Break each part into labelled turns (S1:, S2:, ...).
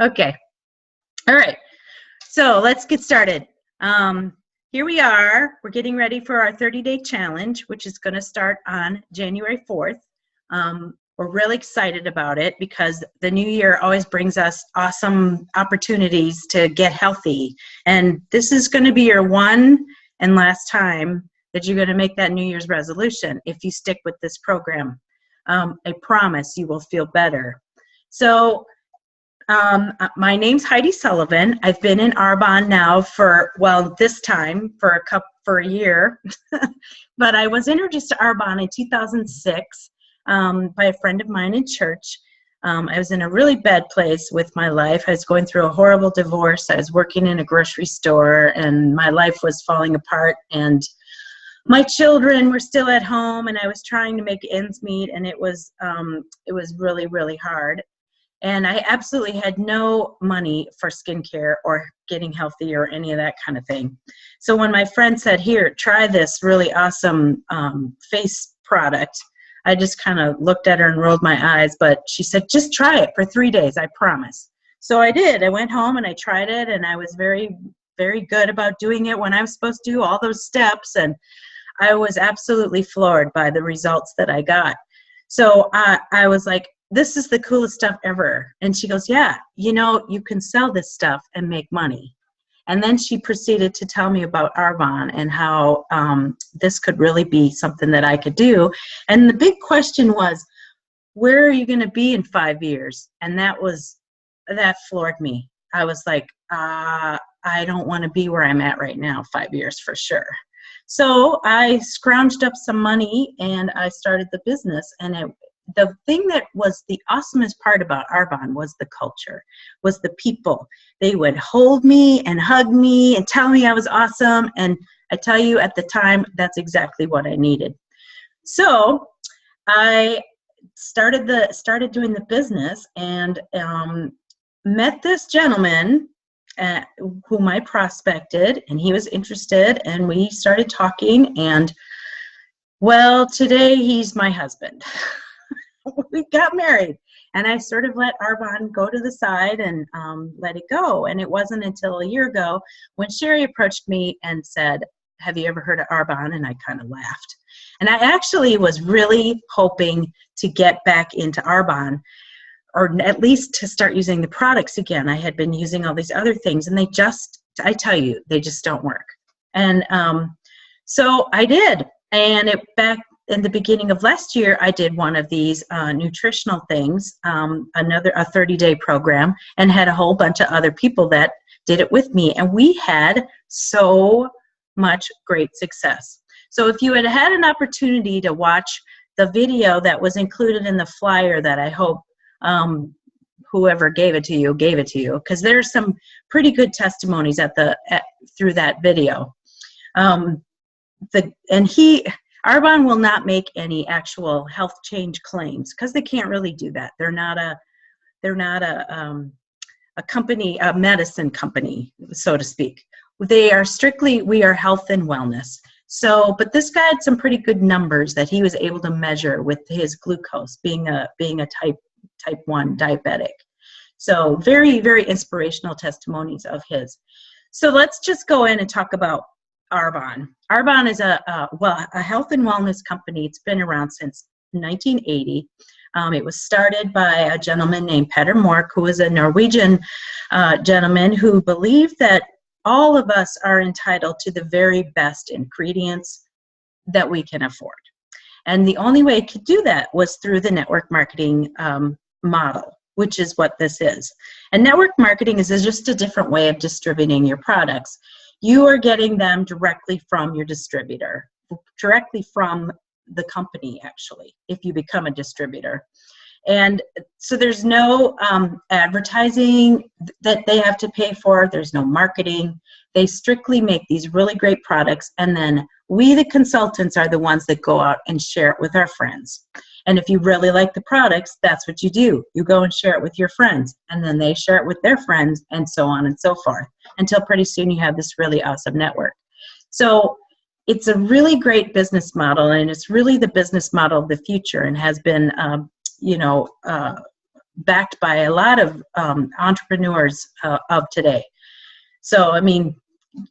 S1: Okay. All right. So let's get started. Here we are. We're getting ready for our 30-day challenge, which is going to start on January 4th. We're really excited about it because the new year always brings us awesome opportunities to get healthy. And this is going to be your one and last time that you're going to make that New Year's resolution if you stick with this program. I promise you will feel better. So my name's Heidi Sullivan. I've been in Arbonne now for, well, this time for a year, but I was introduced to Arbonne in 2006 by a friend of mine in church. I was in a really bad place with my life. I was going through a horrible divorce. I was working in a grocery store, and my life was falling apart, and my children were still at home, and I was trying to make ends meet, and it was really, really hard. And I absolutely had no money for skincare or getting healthy or any of that kind of thing. So when my friend said, here, try this really awesome face product, I just kind of looked at her and rolled my eyes. But she said, just try it for 3 days, I promise. So I did. I went home and I tried it, and I was very, very good about doing it when I was supposed to do all those steps. And I was absolutely floored by the results that I got. So I was like, this is the coolest stuff ever. And she goes, yeah, you can sell this stuff and make money. And then she proceeded to tell me about Arbonne and how this could really be something that I could do. And the big question was, where are you going to be in 5 years? And that floored me. I was like, I don't want to be where I'm at right now, 5 years for sure. So I scrounged up some money and I started the business. And the thing that was the awesomest part about Arbonne was the culture, was the people. They would hold me and hug me and tell me I was awesome. And I tell you, at the time, that's exactly what I needed. So I started doing the business and met this gentleman whom I prospected, and he was interested, and we started talking. And well, today he's my husband. We got married, and I sort of let Arbonne go to the side and let it go. And it wasn't until a year ago when Sherry approached me and said, have you ever heard of Arbonne? And I kind of laughed. And I actually was really hoping to get back into Arbonne, or at least to start using the products again. I had been using all these other things, and I tell you, they just don't work. And so I did. And back in the beginning of last year, I did one of these nutritional things, a 30-day program, and had a whole bunch of other people that did it with me. And we had so much great success. So if you had had an opportunity to watch the video that was included in the flyer that I hope whoever gave it to you, because there's some pretty good testimonies through that video. Arbonne will not make any actual health change claims because they can't really do that. They're not a company, a medicine company, so to speak. We are health and wellness. So, but this guy had some pretty good numbers that he was able to measure with his glucose, being a type 1 diabetic. So very, very inspirational testimonies of his. So let's just go in and talk about Arbonne. Arbonne is a health and wellness company. It's been around since 1980. It was started by a gentleman named Petter Mork, who is a Norwegian gentleman who believed that all of us are entitled to the very best ingredients that we can afford. And the only way it could do that was through the network marketing model, which is what this is. And network marketing is just a different way of distributing your products. You are getting them directly from your distributor, directly from the company, actually, if you become a distributor. And so there's no advertising that they have to pay for. There's no marketing. They strictly make these really great products, and then we, the consultants, are the ones that go out and share it with our friends. And if you really like the products, that's what you do. You go and share it with your friends, and then they share it with their friends, and so on and so forth, until pretty soon you have this really awesome network. So it's a really great business model, and it's really the business model of the future, and has been backed by a lot of entrepreneurs of today. So, I mean,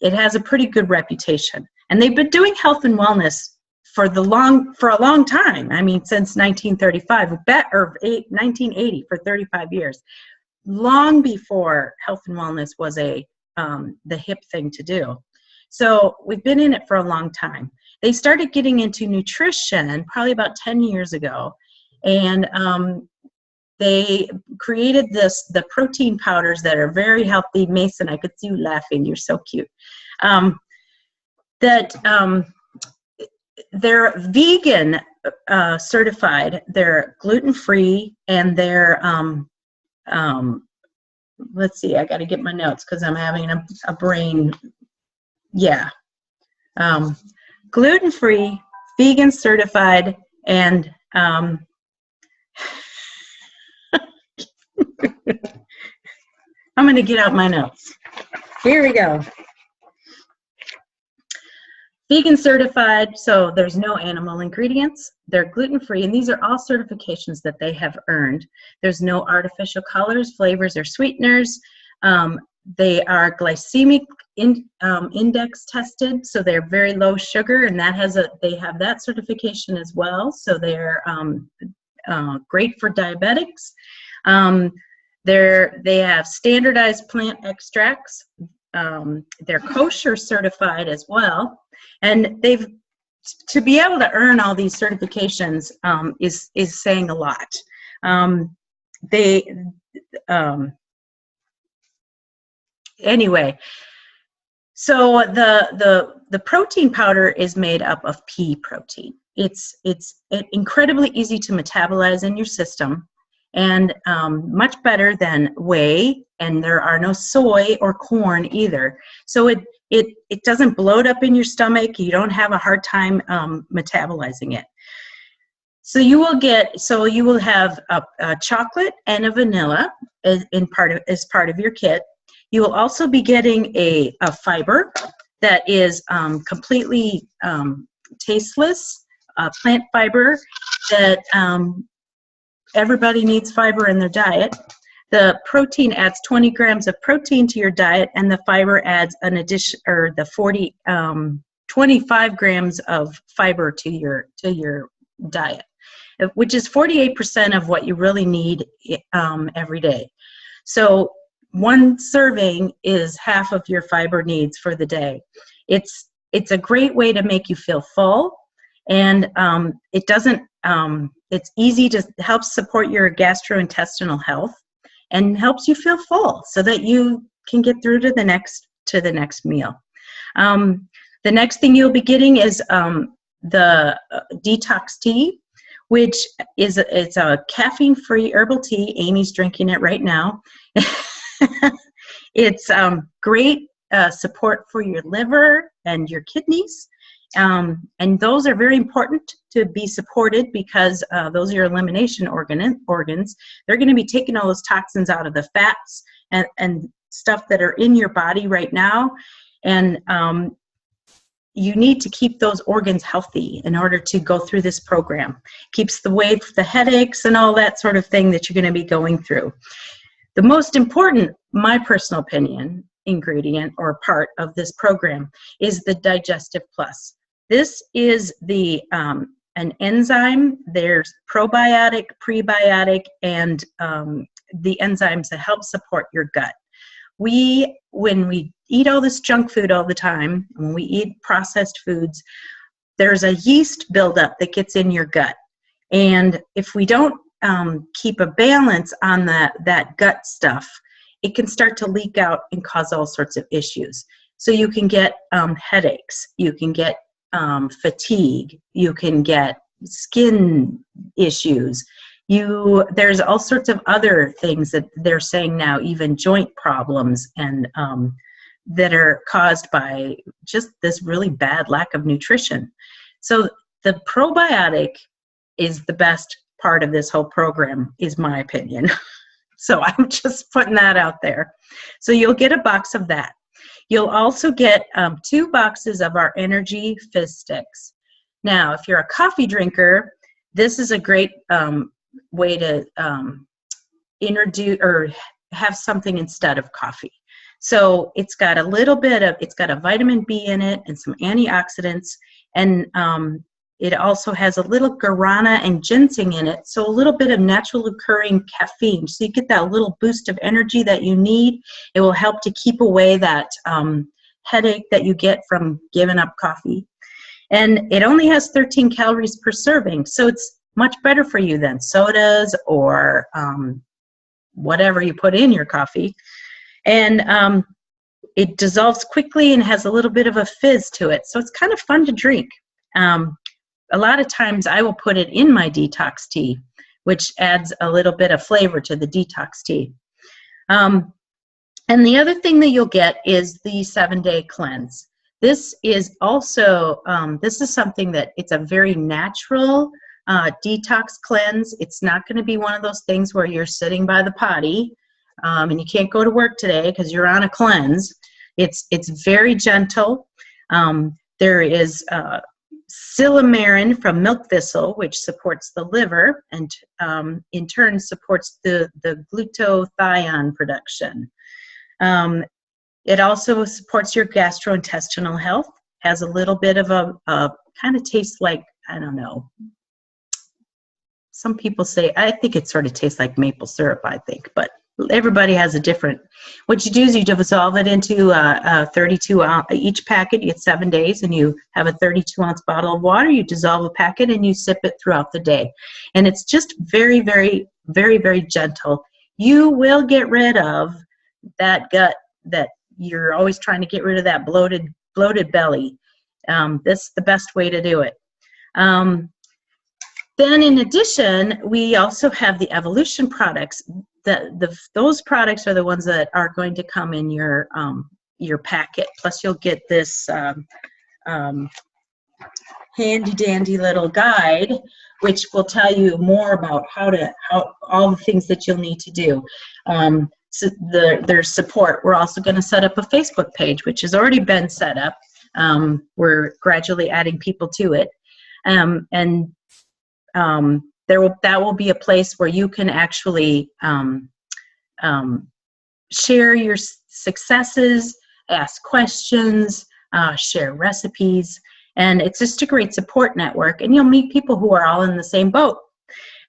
S1: it has a pretty good reputation. And they've been doing health and wellness for a long time. I mean, since 1935, or 1980, for 35 years, long before health and wellness was the hip thing to do. So we've been in it for a long time. They started getting into nutrition probably about 10 years ago, and they created the protein powders that are very healthy. Mason, I could see you laughing. You're so cute. They're vegan certified. They're gluten-free, and they're let's see, I got to get my notes because I'm having a brain. Yeah. Gluten-free, vegan certified, and I'm going to get out my notes. Here we go. Vegan certified, so there's no animal ingredients. They're gluten-free, and these are all certifications that they have earned. There's no artificial colors, flavors, or sweeteners. They are glycemic index tested, so they're very low sugar, and they have that certification as well. So they're great for diabetics. They have standardized plant extracts. They're kosher certified as well, and to be able to earn all these certifications is saying a lot. Anyway, so the protein powder is made up of pea protein. It's incredibly easy to metabolize in your system, and much better than whey, and there are no soy or corn either. So it doesn't bloat up in your stomach. You don't have a hard time metabolizing it. So you will have a chocolate and a vanilla as part of your kit. You will also be getting a fiber that is completely tasteless, plant fiber that everybody needs fiber in their diet. The protein adds 20 grams of protein to your diet, and the fiber adds an addition, or the 25 grams of fiber to your diet, which is 48% of what you really need every day. So one serving is half of your fiber needs for the day. It's a great way to make you feel full, and it's easy to help support your gastrointestinal health and helps you feel full so that you can get through to the next meal. The next thing you'll be getting is the detox tea, which it's a caffeine-free herbal tea. Amy's drinking it right now. It's great support for your liver and your kidneys. And those are very important to be supported because those are your elimination organs. They're going to be taking all those toxins out of the fats and stuff that are in your body right now. And you need to keep those organs healthy in order to go through this program. Keeps the headaches and all that sort of thing that you're going to be going through. The most important, my personal opinion, ingredient or part of this program is the Digestive Plus. This is an enzyme. There's probiotic, prebiotic, and the enzymes that help support your gut. When we eat all this junk food all the time, when we eat processed foods, there's a yeast buildup that gets in your gut. And if we don't keep a balance on that gut stuff, it can start to leak out and cause all sorts of issues. So you can get headaches, you can get fatigue, you can get skin issues. There's all sorts of other things that they're saying now, even joint problems, and that are caused by just this really bad lack of nutrition. So the probiotic is the best part of this whole program, is my opinion. So I'm just putting that out there. So you'll get a box of that. You'll also get 2 boxes of our Energy Fizz Sticks. Now, if you're a coffee drinker, this is a great way to introduce or have something instead of coffee. So it's got a vitamin B in it and some antioxidants, and it also has a little guarana and ginseng in it, so a little bit of natural occurring caffeine. So you get that little boost of energy that you need. It will help to keep away that headache that you get from giving up coffee. And it only has 13 calories per serving, so it's much better for you than sodas or whatever you put in your coffee. And it dissolves quickly and has a little bit of a fizz to it, so it's kind of fun to drink. A lot of times I will put it in my detox tea, which adds a little bit of flavor to the detox tea. And the other thing that you'll get is the 7-day cleanse. This is also, this is something that it's a very natural detox cleanse. It's not going to be one of those things where you're sitting by the potty and you can't go to work today because you're on a cleanse. It's very gentle. There is silymarin from milk thistle, which supports the liver and in turn supports the glutathione production. It also supports your gastrointestinal health, has a little bit of a kind of tastes like, I don't know, some people say, I think it sort of tastes like maple syrup, I think, but everybody has a different. What you do is you dissolve it into a 32 ounce, each packet, you get 7 days, and you have a 32-ounce bottle of water. You dissolve a packet and you sip it throughout the day. And it's just very, very, very, very gentle. You will get rid of that gut that you're always trying to get rid of, that bloated belly. That's the best way to do it. Then in addition, we also have the Evolution products. Those products are the ones that are going to come in your packet. Plus you'll get this handy dandy little guide, which will tell you more about how all the things that you'll need to do. So there's support. We're also going to set up a Facebook page, which has already been set up. We're gradually adding people to it. That will be a place where you can actually share your successes, ask questions, share recipes, and it's just a great support network, and you'll meet people who are all in the same boat.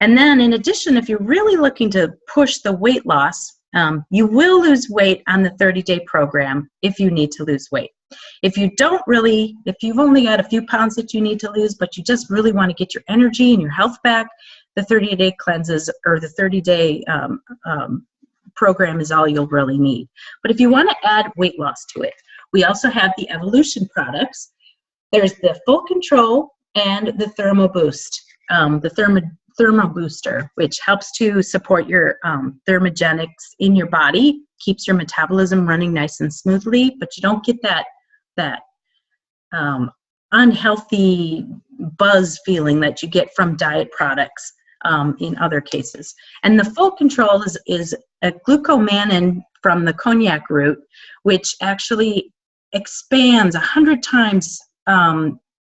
S1: And then in addition, if you're really looking to push the weight loss, you will lose weight on the 30-day program if you need to lose weight. If you've only got a few pounds that you need to lose, but you just really want to get your energy and your health back, the 30-day cleanses or the 30-day program is all you'll really need. But if you want to add weight loss to it, we also have the Evolution products. There's the Full Control and the Thermo Boost, the Thermo Booster, which helps to support your thermogenics in your body, keeps your metabolism running nice and smoothly, but you don't get that unhealthy buzz feeling that you get from diet products in other cases. And the Full Control is a glucomannan from the cognac root, which actually expands 100 times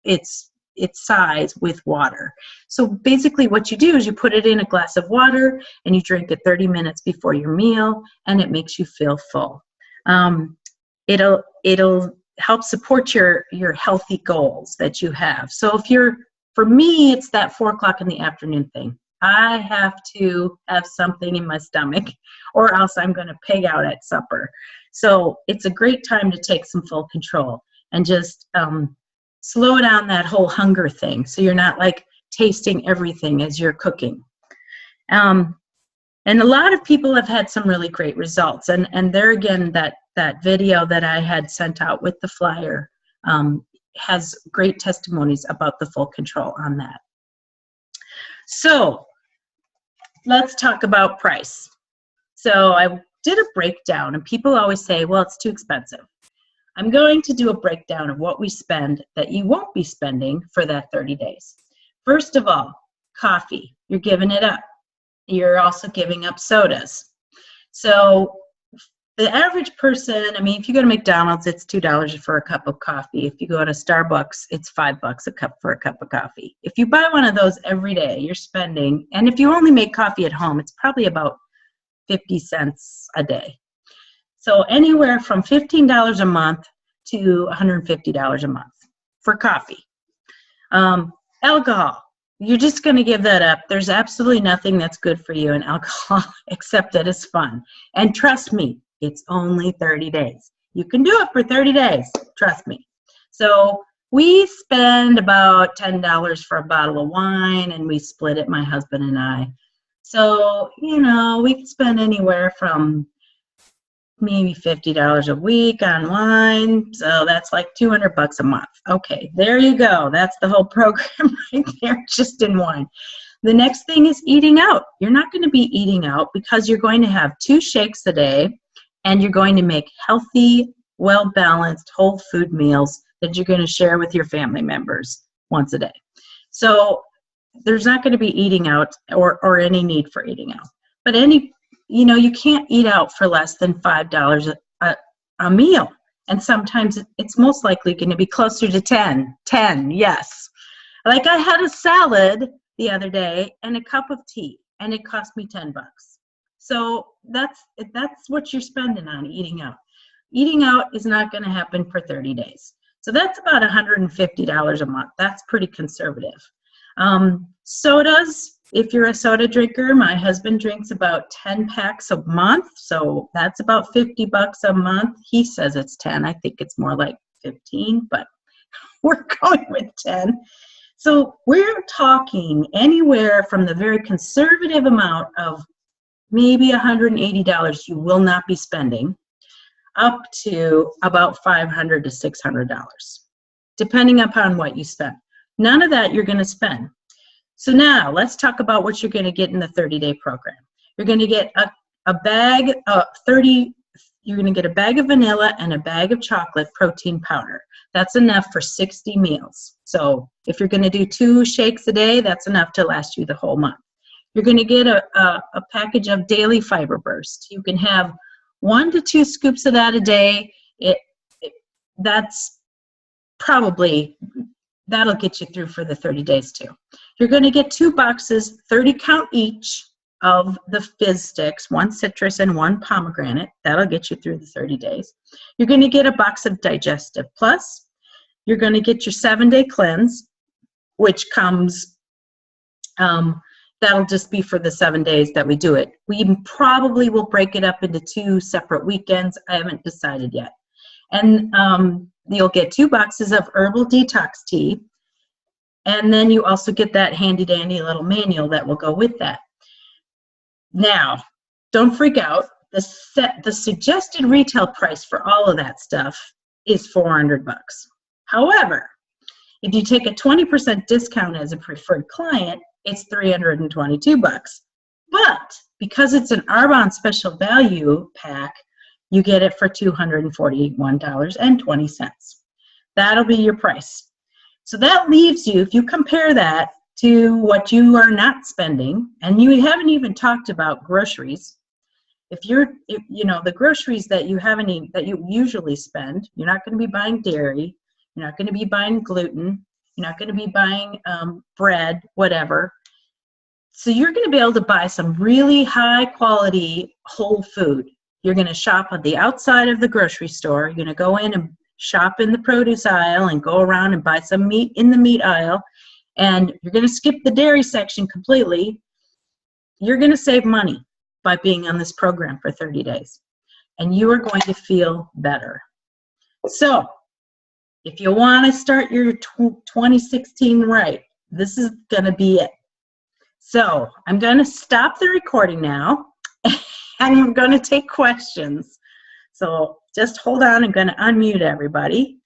S1: its size with water. So basically what you do is you put it in a glass of water and you drink it 30 minutes before your meal, and it makes you feel full. It'll help support your healthy goals that you have. So for me, it's that 4 o'clock in the afternoon thing. I have to have something in my stomach or else I'm going to pig out at supper. So it's a great time to take some Full Control and just slow down that whole hunger thing, so you're not like tasting everything as you're cooking. And a lot of people have had some really great results. And there again, that video that I had sent out with the flyer has great testimonies about the Full Control on that. So let's talk about price. So I did a breakdown, and people always say, well, it's too expensive. I'm going to do a breakdown of what we spend that you won't be spending for that 30 days. First of all, coffee, you're giving it up. You're also giving up sodas. So the average person, I mean, if you go to McDonald's, it's $2 for a cup of coffee. If you go to Starbucks, it's $5 a cup for a cup of coffee. If you buy one of those every day, you're spending, and if you only make coffee at home, it's probably about 50 cents a day. So anywhere from $15 a month to $150 a month for coffee. Alcohol, you're just going to give that up. There's absolutely nothing that's good for you in alcohol except that it's fun. And trust me, it's only 30 days. You can do it for 30 days, trust me. So we spend about $10 for a bottle of wine, and we split it, my husband and I. So, you know, we can spend anywhere from maybe $50 a week on wine. So that's like $200 a month. Okay, there you go. That's the whole program right there, just in one. The next thing is eating out. You're not going to be eating out because you're going to have 2 shakes a day, and you're going to make healthy, well-balanced, whole food meals that you're going to share with your family members once a day. So there's not going to be eating out or any need for eating out. But you know, you can't eat out for less than $5 a meal. And sometimes it's most likely going to be closer to 10, yes. Like I had a salad the other day and a cup of tea, and it cost me $10. So that's what you're spending on eating out. Eating out is not going to happen for 30 days. So that's about $150 a month. That's pretty conservative. Sodas, if you're a soda drinker, my husband drinks about 10 packs a month, so that's about $50 a month. He says it's 10. I think it's more like 15, but we're going with 10. So we're talking anywhere from the very conservative amount of maybe $180 you will not be spending up to about $500 to $600, depending upon what you spend. None of that you're going to spend. So now let's talk about what you're going to get in the 30-day program. You're going to get a bag of you're going to get a bag of vanilla and a bag of chocolate protein powder. That's enough for 60 meals. So if you're going to do 2 shakes a day, that's enough to last you the whole month. You're going to get a package of daily fiber burst. You can have 1 to 2 scoops of that a day. That's probably, that'll get you through for the 30 days too. You're going to get 2 boxes, 30 count each, of the Fizz Sticks, 1 citrus and 1 pomegranate. That'll get you through the 30 days. You're going to get a box of Digestive Plus. You're going to get your 7-day cleanse, which comes, that'll just be for the 7 days that we do it. We probably will break it up into 2 separate weekends. I haven't decided yet. And you'll get 2 boxes of herbal detox tea. And then you also get that handy dandy little manual that will go with that. Now, don't freak out. The suggested retail price for all of that stuff is $400. However, if you take a 20% discount as a preferred client, it's $322. But because it's an Arbonne special value pack, you get it for $241.20. That'll be your price. So that leaves you, if you compare that to what you are not spending, and you haven't even talked about groceries. If you know, the groceries that you usually spend, you're not going to be buying dairy, you're not going to be buying gluten, you're not going to be buying bread, whatever. So you're going to be able to buy some really high quality whole food. You're going to shop on the outside of the grocery store. You're going to go in and shop in the produce aisle and go around and buy some meat in the meat aisle. And you're going to skip the dairy section completely. You're going to save money by being on this program for 30 days. And you are going to feel better. So if you want to start your 2016 right, this is going to be it. So I'm going to stop the recording now, and I'm going to take questions. So just hold on. I'm going to unmute everybody.